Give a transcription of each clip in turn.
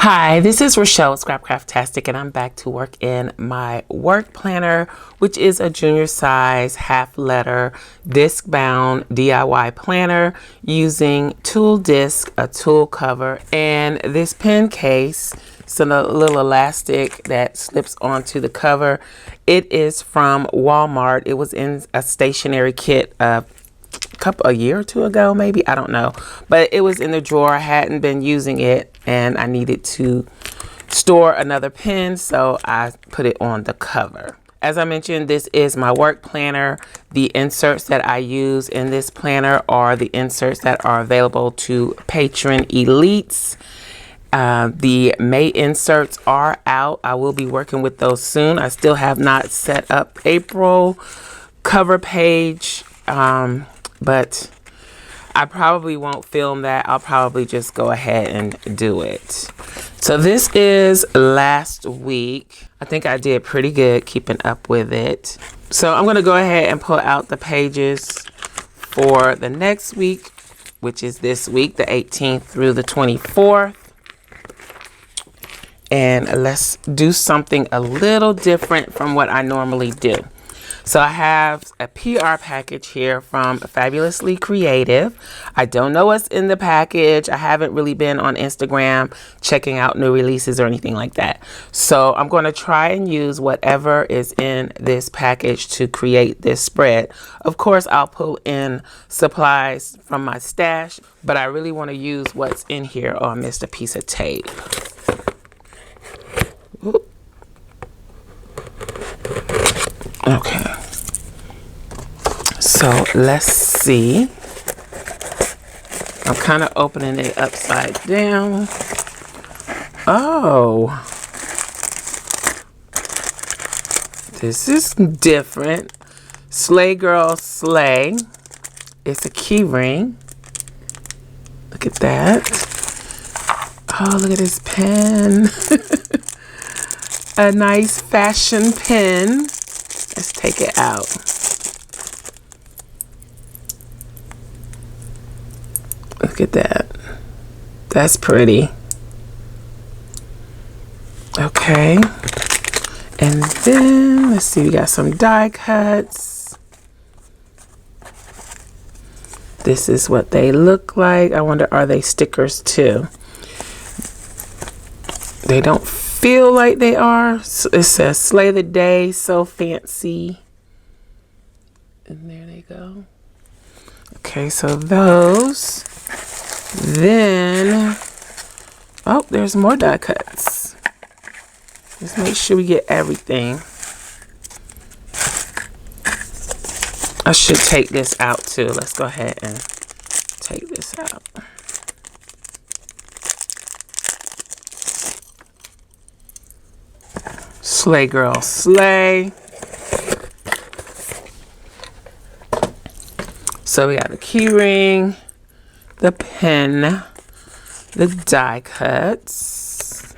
Hi, this is Rachelle with Scrapcraftastic, and I'm back to work in my work planner, which is a junior size half letter disc bound DIY planner using tool disc, a tool cover, and this pen case. So a little elastic that slips onto the cover. It is from Walmart. It was in a stationery kit a year or two ago, maybe, I don't know, but it was in the drawer. I hadn't been using it and I needed to store another pen, so I put it on the cover. As I mentioned, this is my work planner. The inserts that I use in this planner are the inserts that are available to patron elites. The May inserts are out. I will be working with those soon. I still have not set up April cover page, but I probably won't film that. I'll probably just go ahead and do it. So this is last week. I think I did pretty good keeping up with it. So I'm going to go ahead and pull out the pages for the next week, which is this week, the 18th through the 24th. And let's do something a little different from what I normally do. So I have a PR package here from Fabulously Creative. I don't know what's in the package. I haven't really been on Instagram checking out new releases or anything like that. So I'm going to try and use whatever is in this package to create this spread. Of course, I'll pull in supplies from my stash, but I really want to use what's in here. Oh, I missed a piece of tape. Ooh. Okay, so let's see. I'm kind of opening it upside down. Oh, this is different. Slay Girl Slay. It's a key ring. Look at that. Oh, look at this pen. A nice fashion pen. Let's take it out. Look at that. That's pretty. Okay. And then, let's see, we got some die cuts. This is what they look like. I wonder, are they stickers too? They don't feel like they are. It says Slay the Day, so fancy. And there they go. Okay, so those. Then, oh, there's more die cuts. Let's make sure we get everything. I should take this out too. Let's go ahead and take this out. Slay Girl Slay. So we got the key ring, the pen, the die cuts.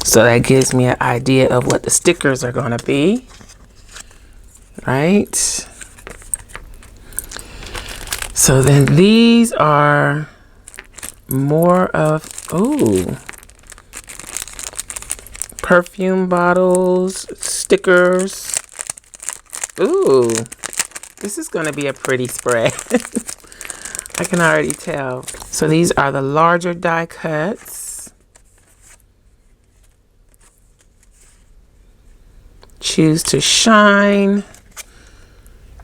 So that gives me an idea of what the stickers are going to be. Right? So then these are more of, ooh, perfume bottles, stickers. Ooh, this is going to be a pretty spread. I can already tell. So these are the larger die cuts. Choose to Shine.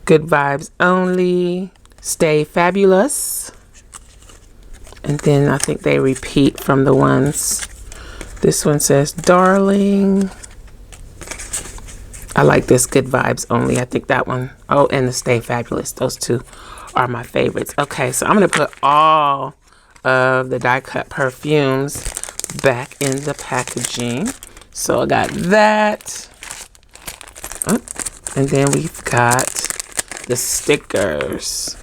Good Vibes Only. Stay Fabulous. And then I think they repeat from the ones. This one says Darling. I like this Good Vibes Only. I think that one. Oh, and the Stay Fabulous. Those two are my favorites. Okay, so I'm going to put all of the die cut perfumes back in the packaging. So I got that. Oh, and then we've got the stickers.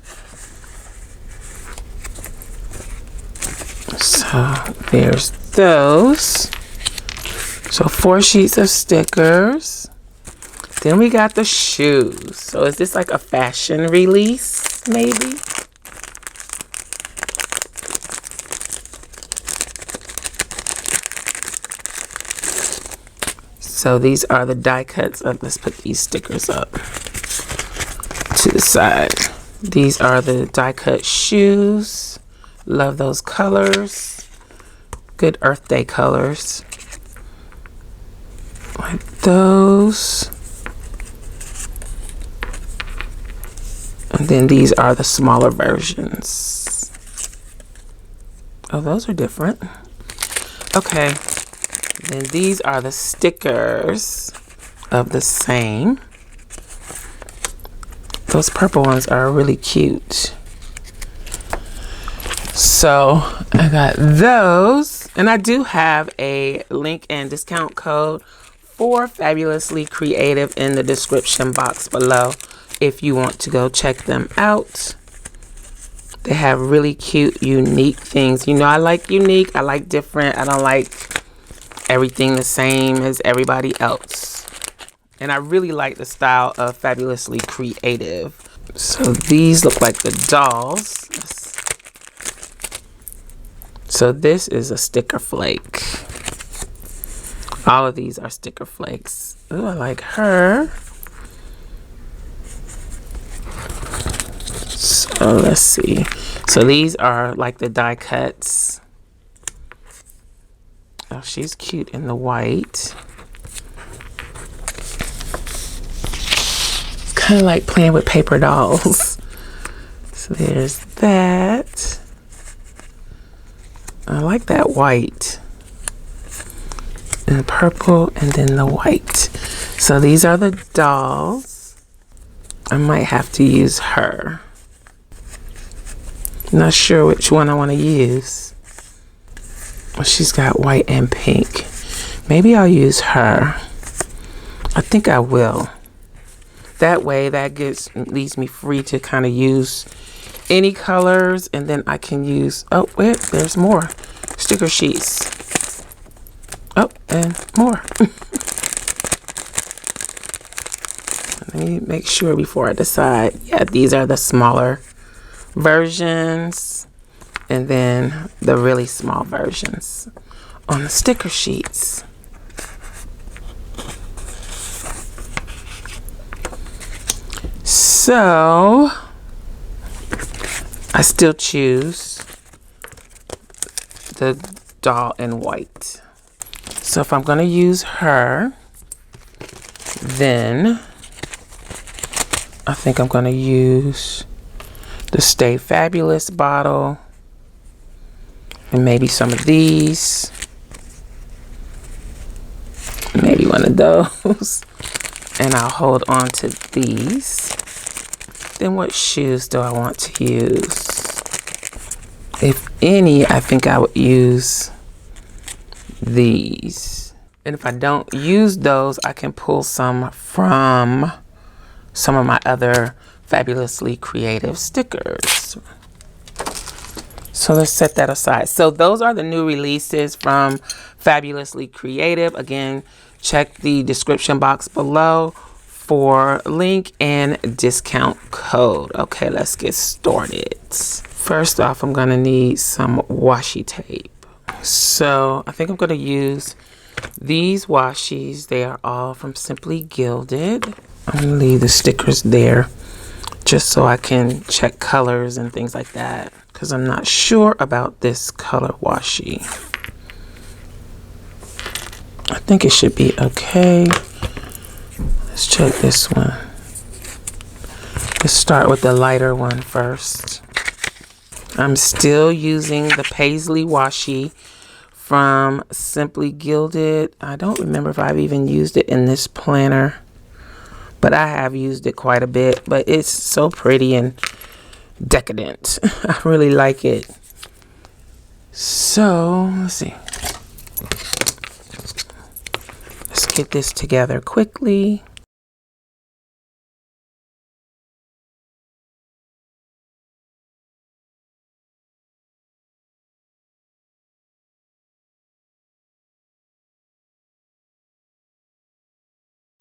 So there's those. So 4 sheets of stickers. Then we got the shoes. So is this like a fashion release, maybe? So these are the die cuts. Let's put these stickers up to the side. These are the die cut shoes. Love those colors. Good Earth Day colors. Like those. And then these are the smaller versions. Oh, those are different. Okay. Then these are the stickers of the same. Those purple ones are really cute. So I got those, and I do have a link and discount code for Fabulously Creative in the description box below if you want to go check them out. They have really cute, unique things. You know, I like unique, I like different. I don't like everything the same as everybody else. And I really like the style of Fabulously Creative. So these look like the dolls. So this is a sticker flake. All of these are sticker flakes. Oh, I like her. So let's see. So these are like the die cuts. Oh, she's cute in the white. Kind of like playing with paper dolls. So there's that. I like that white and purple and then the white. So these are the dolls. I might have to use her. Not sure which one I want to use. Well, she's got white and pink. Maybe I'll use her. I think I will. That way that leaves me free to kind of use any colors, and then I can use, oh wait, there's more sticker sheets. Oh, and more. Let me make sure before I decide. Yeah, these are the smaller versions, and then the really small versions on the sticker sheets. So I still choose the doll in white. So if I'm going to use her, then I think I'm going to use the Stay Fabulous bottle and maybe some of these. Maybe one of those. And I'll hold on to these. Then what shoes do I want to use? If any, I think I would use these. And if I don't use those, I can pull some from some of my other Fabulously Creative stickers. So let's set that aside. So those are the new releases from Fabulously Creative. Again, check the description box below for link and discount code. Okay, let's get started. First off, I'm gonna need some washi tape. So I think I'm gonna use these washis. They are all from Simply Gilded. I'm gonna leave the stickers there just so I can check colors and things like that, because I'm not sure about this color washi. I think it should be okay. Let's check this one. Let's start with the lighter one first. I'm still using the Paisley washi from Simply Gilded. I don't remember if I've even used it in this planner, but I have used it quite a bit. But it's so pretty and decadent. I really like it. So let's see. Let's get this together quickly.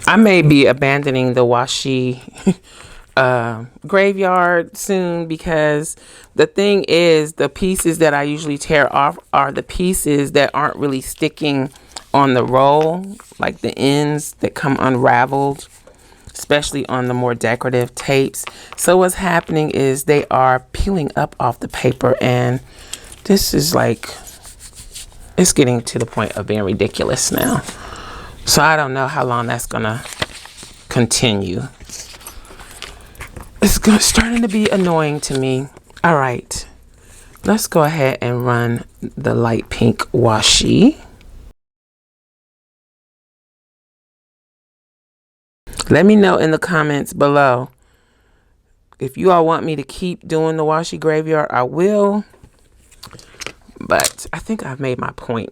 I may be abandoning the washi graveyard soon, because the thing is, the pieces that I usually tear off are the pieces that aren't really sticking on the roll, like the ends that come unraveled, especially on the more decorative tapes. So what's happening is they are peeling up off the paper, and this is like, it's getting to the point of being ridiculous now. So I don't know how long that's gonna continue. It's starting to be annoying to me. All right, let's go ahead and run the light pink washi. Let me know in the comments below if you all want me to keep doing the washi graveyard. I will, but I think I've made my point.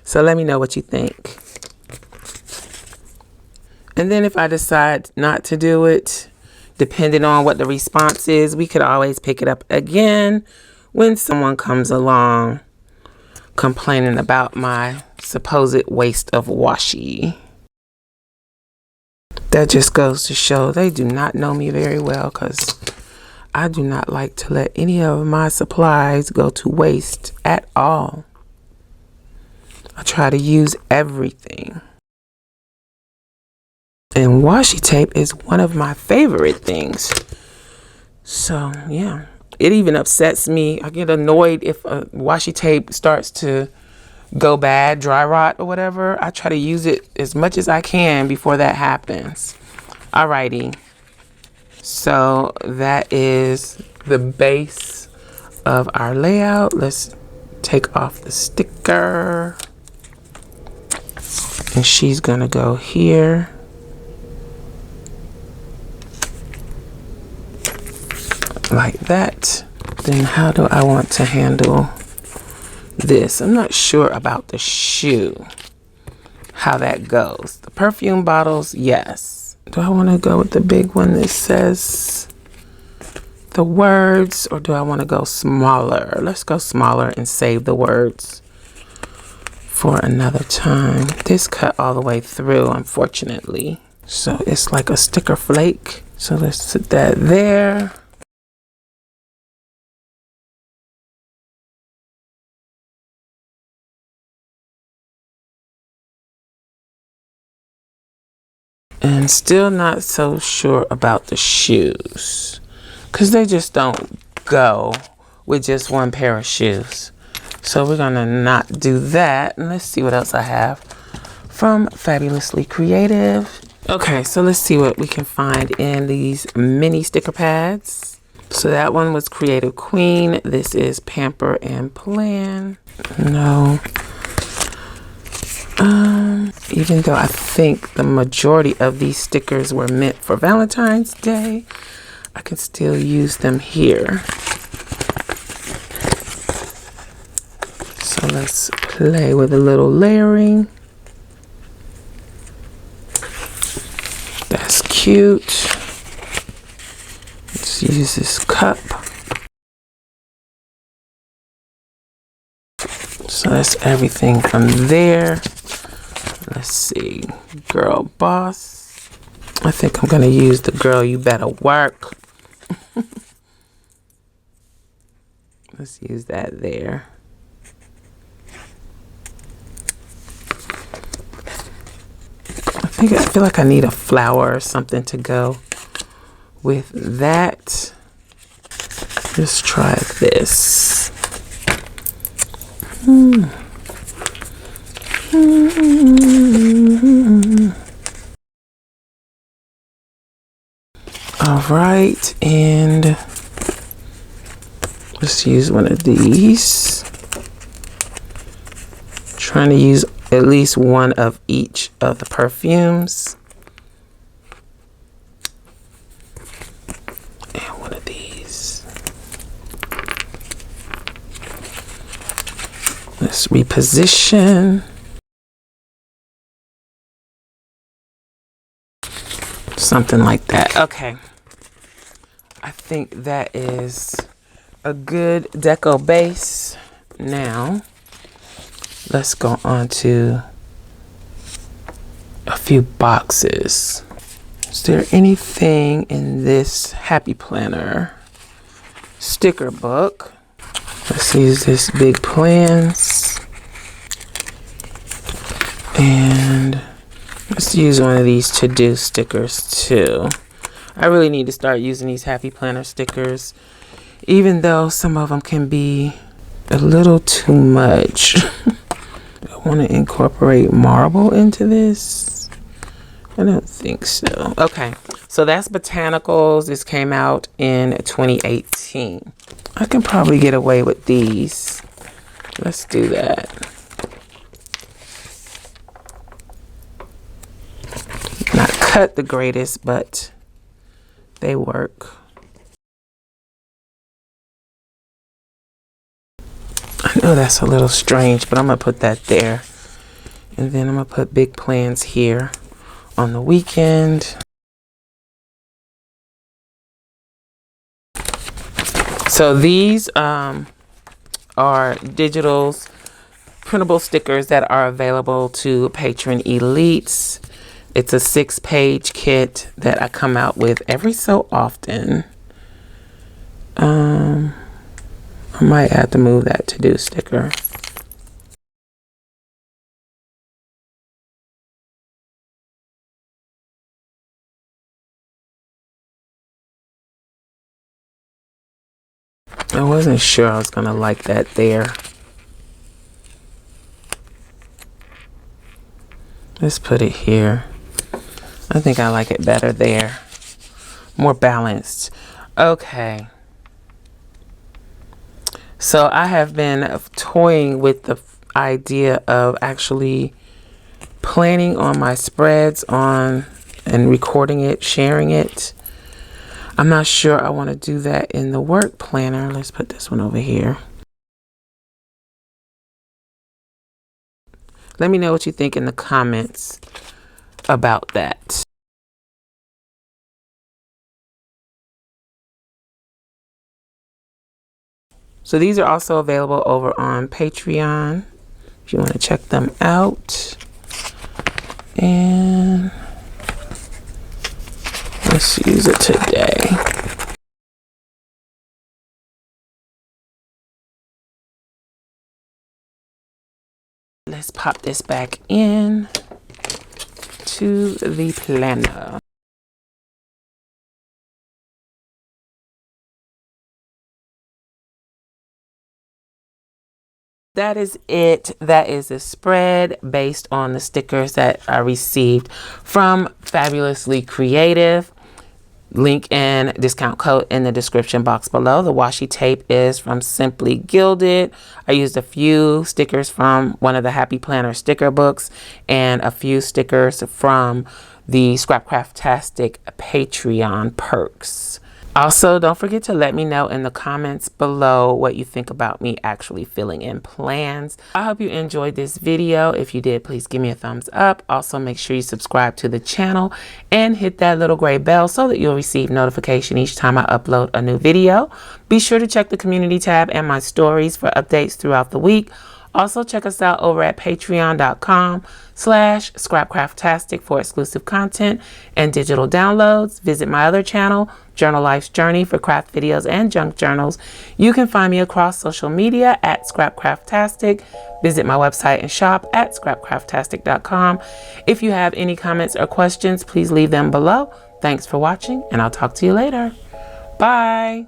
So let me know what you think. And then if I decide not to do it, depending on what the response is, we could always pick it up again when someone comes along complaining about my supposed waste of washi. That just goes to show they do not know me very well, because I do not like to let any of my supplies go to waste at all. I try to use everything. And washi tape is one of my favorite things. So yeah, it even upsets me. I get annoyed if a washi tape starts to go bad, dry rot or whatever. I try to use it as much as I can before that happens. Alrighty. So that is the base of our layout. Let's take off the sticker. And she's gonna go here. Like that. Then how do I want to handle this? I'm not sure about the shoe, how that goes. The perfume bottles, yes. Do I want to go with the big one that says the words, or do I want to go smaller? Let's go smaller and save the words for another time. This cut all the way through, unfortunately. So it's like a sticker flake. So let's sit that there. And still not so sure about the shoes, because they just don't go with just one pair of shoes. So we're gonna not do that. And let's see what else I have from Fabulously Creative. Okay, so let's see what we can find in these mini sticker pads. So that one was Creative Queen. This is Pamper and Plan. No. Even though I think the majority of these stickers were meant for Valentine's Day, I can still use them here. So let's play with a little layering. That's cute. Let's use this cup. So that's everything from there. Let's see, Girl Boss. I think I'm gonna use the Girl You Better Work. Let's use that there. I feel like I need a flower or something to go with that. Let's try this. All right, and let's use one of these. Trying to use at least one of each of the perfumes. And one of these. Let's reposition. Something like that. Okay. I think that is a good deco base. Now, let's go on to a few boxes. Is there anything in this Happy Planner sticker book? Let's use this Big Plans. Let's use one of these to-do stickers too. I really need to start using these happy planner stickers, even though some of them can be a little too much. I want to incorporate marble into this. I don't think so. Okay, so that's Botanicals. This came out in 2018. I can probably get away with these. Let's do that. Not cut the greatest, but they work. I know that's a little strange, but I'm gonna put that there. And then I'm gonna put Big Plans here on the weekend. So these are digitals, printable stickers that are available to patron elites. It's a 6-page kit that I come out with every so often. I might have to move that to-do sticker. I wasn't sure I was gonna like that there. Let's put it here. I think I like it better there. More balanced. Okay. So I have been toying with the idea of actually planning on my spreads and recording it, sharing it. I'm not sure I want to do that in the work planner. Let's put this one over here. Let me know what you think in the comments about that. So these are also available over on Patreon if you want to check them out. And let's use it today. Let's pop this back in to the planner. That is it. That is a spread based on the stickers that I received from Fabulously Creative. Link and discount code in the description box below. The washi tape is from Simply Gilded. I used a few stickers from one of the Happy Planner sticker books and a few stickers from the Scrapcraftastic Patreon perks. Also, don't forget to let me know in the comments below what you think about me actually filling in plans. I hope you enjoyed this video. If you did, please give me a thumbs up. Also, make sure you subscribe to the channel and hit that little gray bell so that you'll receive notification each time I upload a new video. Be sure to check the community tab and my stories for updates throughout the week. Also, check us out over at patreon.com/Scrapcraftastic for exclusive content and digital downloads. Visit my other channel, Journal Life's Journey, for craft videos and junk journals. You can find me across social media at Scrapcraftastic. Visit my website and shop at scrapcraftastic.com. If you have any comments or questions, please leave them below. Thanks for watching, and I'll talk to you later. Bye.